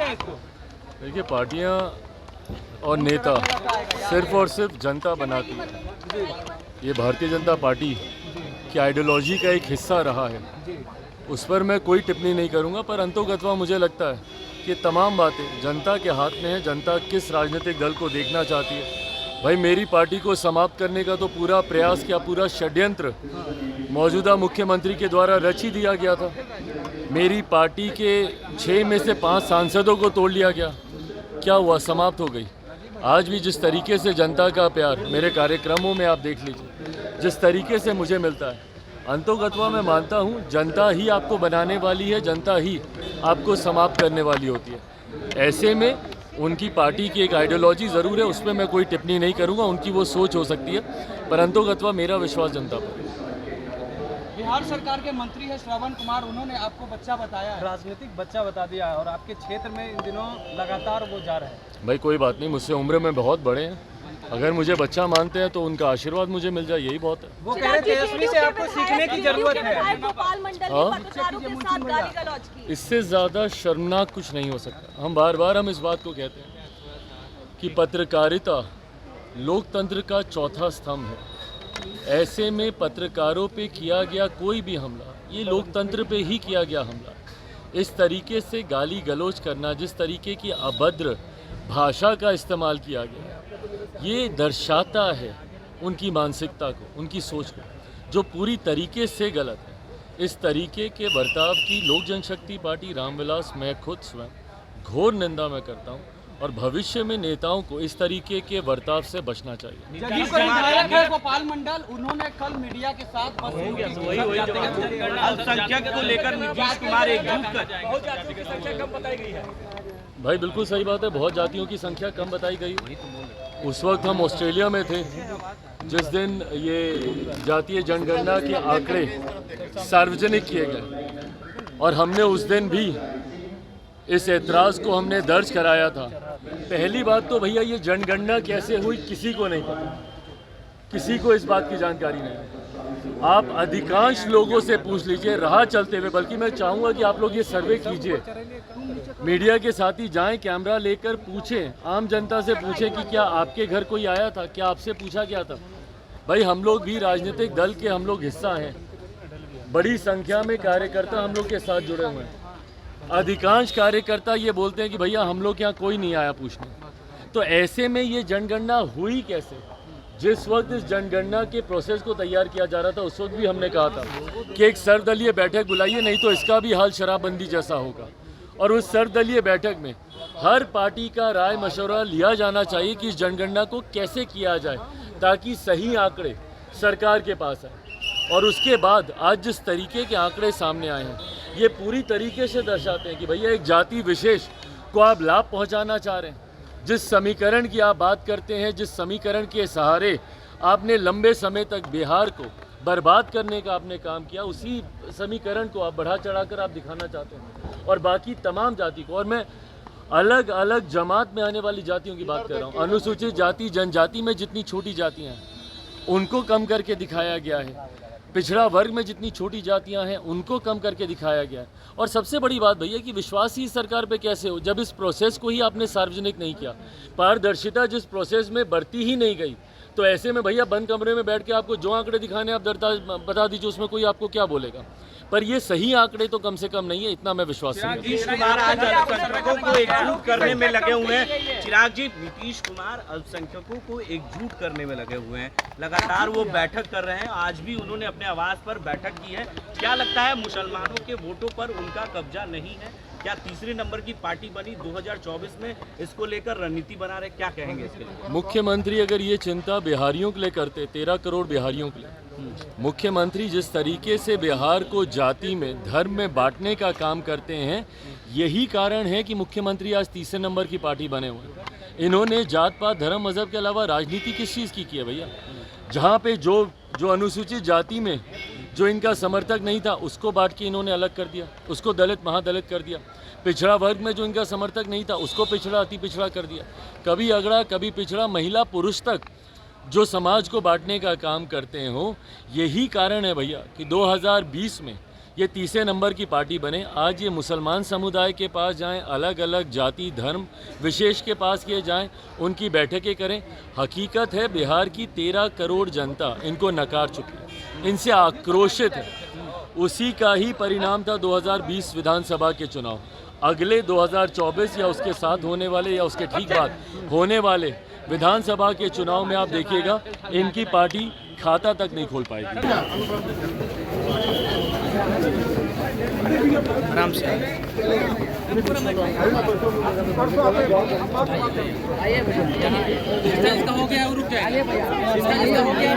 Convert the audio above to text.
हैं इसको? देखिए, पार्टियां और नेता सिर्फ और सिर्फ जनता बनाती है। ये भारतीय जनता पार्टी की आइडियोलॉजी का एक हिस्सा रहा है, उस पर मैं कोई टिप्पणी नहीं करूंगा। पर अंतोगत्वा मुझे लगता है कि तमाम बातें जनता के हाथ में है। जनता किस राजनीतिक दल को देखना चाहती है। भाई, मेरी पार्टी को समाप्त करने का तो पूरा प्रयास किया, पूरा षड्यंत्र मौजूदा मुख्यमंत्री के द्वारा रच ही दिया गया था। मेरी पार्टी के 6 में से 5 सांसदों को तोड़ लिया गया। क्या हुआ? समाप्त हो गई। आज भी जिस तरीके से जनता का प्यार मेरे कार्यक्रमों में आप देख लीजिए, जिस तरीके से मुझे मिलता है, अंतोगत्वा मैं मानता हूँ जनता ही आपको बनाने वाली है, जनता ही आपको समाप्त करने वाली होती है। ऐसे में उनकी पार्टी की एक आइडियोलॉजी ज़रूर है, उस पर मैं कोई टिप्पणी नहीं करूँगा। उनकी वो सोच हो सकती है, पर अंतोगत्वा मेरा विश्वास जनता पर। बिहार सरकार के मंत्री है श्रवण कुमार, उन्होंने आपको बच्चा बताया है, राजनीतिक बच्चा बता दिया है, और आपके क्षेत्र में इन दिनों लगातार वो जा रहे हैं। भाई, कोई बात नहीं, मुझसे उम्र में बहुत बड़े हैं। अगर मुझे बच्चा मानते हैं तो उनका आशीर्वाद मुझे मिल जाए, यही बहुत है। वो कह रहे तेजस्वी से आपको सीखने की जरूरत है। भोपाल मंडल में पत्रकारों के साथ गाली गलौज की। इससे ज़्यादा शर्मनाक कुछ नहीं हो सकता। हम बार बार इस बात को कहते हैं कि पत्रकारिता लोकतंत्र का चौथा स्तंभ है। ऐसे में पत्रकारों पे किया गया कोई भी हमला, ये लोकतंत्र पे ही किया गया हमला। इस तरीके से गाली गलौज करना, जिस तरीके की अभद्र भाषा का इस्तेमाल किया गया, ये दर्शाता है उनकी मानसिकता को, उनकी सोच को, जो पूरी तरीके से गलत है। इस तरीके के बर्ताव की लोक जनशक्ति पार्टी, रामविलास, मैं खुद स्वयं घोर निंदा मैं करता हूँ, और भविष्य में नेताओं को इस तरीके के बर्ताव से बचना चाहिए। गोपाल मंडल, उन्होंने कल मीडिया के साथ अल्पसंख्यक को लेकर नीतीश कुमार एकजुट कर संख्या कम बताई गई है। भाई, बिल्कुल सही बात है, बहुत जातियों की संख्या कम बताई गई। उस वक्त हम ऑस्ट्रेलिया में थे जिस दिन ये जातीय जनगणना के आंकड़े सार्वजनिक किए गए, और हमने उस दिन भी इस ऐतराज़ को हमने दर्ज कराया था। पहली बात तो भैया, ये जनगणना कैसे हुई किसी को नहीं पता, किसी को इस बात की जानकारी नहीं। आप अधिकांश लोगों से पूछ लीजिए राह चलते हुए, बल्कि मैं चाहूँगा कि आप लोग ये सर्वे कीजिए, मीडिया के साथ ही जाएं, कैमरा लेकर पूछें, आम जनता से पूछें कि क्या आपके घर कोई आया था, क्या आपसे पूछा गया था। भाई, हम लोग भी राजनीतिक दल के हम लोग हिस्सा हैं, बड़ी संख्या में कार्यकर्ता हम लोग के साथ जुड़े हुए हैं। अधिकांश कार्यकर्ता ये बोलते हैं कि भैया हम लोग यहाँ कोई नहीं आया पूछने। तो ऐसे में ये जनगणना हुई कैसे? जिस वक्त इस जनगणना के प्रोसेस को तैयार किया जा रहा था, उस वक्त भी हमने कहा था कि एक सर्वदलीय बैठक बुलाइए, नहीं तो इसका भी हाल शराबबंदी जैसा होगा। और उस सर्वदलीय बैठक में हर पार्टी का राय मशवरा लिया जाना चाहिए कि इस जनगणना को कैसे किया जाए, ताकि सही आंकड़े सरकार के पास आए। और उसके बाद आज जिस तरीके के आंकड़े सामने आए हैं, ये पूरी तरीके से दर्शाते हैं कि भैया एक जाति विशेष को आप लाभ पहुंचाना चाह रहे हैं। जिस समीकरण की आप बात करते हैं, जिस समीकरण के सहारे आपने लंबे समय तक बिहार को बर्बाद करने का आपने काम किया, उसी समीकरण को आप बढ़ा चढ़ाकर आप दिखाना चाहते हैं। और बाकी तमाम जाति को, और मैं अलग अलग जमात में आने वाली जातियों की बात कर रहा हूँ, अनुसूचित जाति जनजाति में जितनी छोटी जातियाँ हैं उनको कम करके दिखाया गया है, पिछड़ा वर्ग में जितनी छोटी जातियां हैं उनको कम करके दिखाया गया है। और सबसे बड़ी बात भैया कि विश्वास ही सरकार पे कैसे हो जब इस प्रोसेस को ही आपने सार्वजनिक नहीं किया, पारदर्शिता जिस प्रोसेस में बढ़ती ही नहीं गई। तो ऐसे में भैया बंद कमरे में बैठ के आपको जो आंकड़े दिखाने आप बता दीजिए, उसमें कोई आपको क्या बोलेगा। पर ये सही आंकड़े तो कम से कम नहीं है, इतना मैं विश्वास करता हूं। नीतीश कुमार आज अल्पसंख्यकों को एकजुट करने में लगे हुए हैं। चिराग जी, नीतीश कुमार अल्पसंख्यकों को एकजुट करने में लगे हुए हैं, लगातार वो बैठक कर रहे हैं। आज भी उन्होंने अपने आवास पर बैठक की है। क्या लगता है मुसलमानों के वोटों पर उनका कब्जा नहीं है? क्या तीसरे नंबर की पार्टी बनी 2024 में, इसको लेकर रणनीति बना रहे, क्या कहेंगे इसके लिए? मुख्यमंत्री अगर ये चिंता बिहारियों के लिए करते, 13 करोड़ बिहारियों के लिए, मुख्यमंत्री जिस तरीके से बिहार को जाति में, धर्म में बांटने का काम करते हैं, यही कारण है कि मुख्यमंत्री आज तीसरे नंबर की पार्टी बने हुए हैं। इन्होंने जात पात धर्म मजहब के अलावा राजनीति किस चीज़ की है भैया? जहाँ पे जो अनुसूचित जाति में जो इनका समर्थक नहीं था उसको बांट के इन्होंने अलग कर दिया, उसको दलित महादलित कर दिया। पिछड़ा वर्ग में जो इनका समर्थक नहीं था उसको पिछड़ा अति पिछड़ा कर दिया। कभी अगड़ा कभी पिछड़ा, महिला पुरुष तक जो समाज को बांटने का काम करते हो, यही कारण है भैया कि 2020 में ये तीसरे नंबर की पार्टी बने। आज ये मुसलमान समुदाय के पास जाएं, अलग अलग जाति धर्म विशेष के पास किए जाएं, उनकी बैठकें करें। हकीकत है बिहार की 13 करोड़ जनता इनको नकार चुकी है, इनसे आक्रोशित है। उसी का ही परिणाम था 2020 विधानसभा के चुनाव। अगले 2024 या उसके साथ होने वाले या उसके ठीक बाद होने वाले विधानसभा के चुनाव में आप देखिएगा इनकी पार्टी खाता तक नहीं खोल पाएगी। आराम से इसका हो गया रुक जाए, इसका हो गया।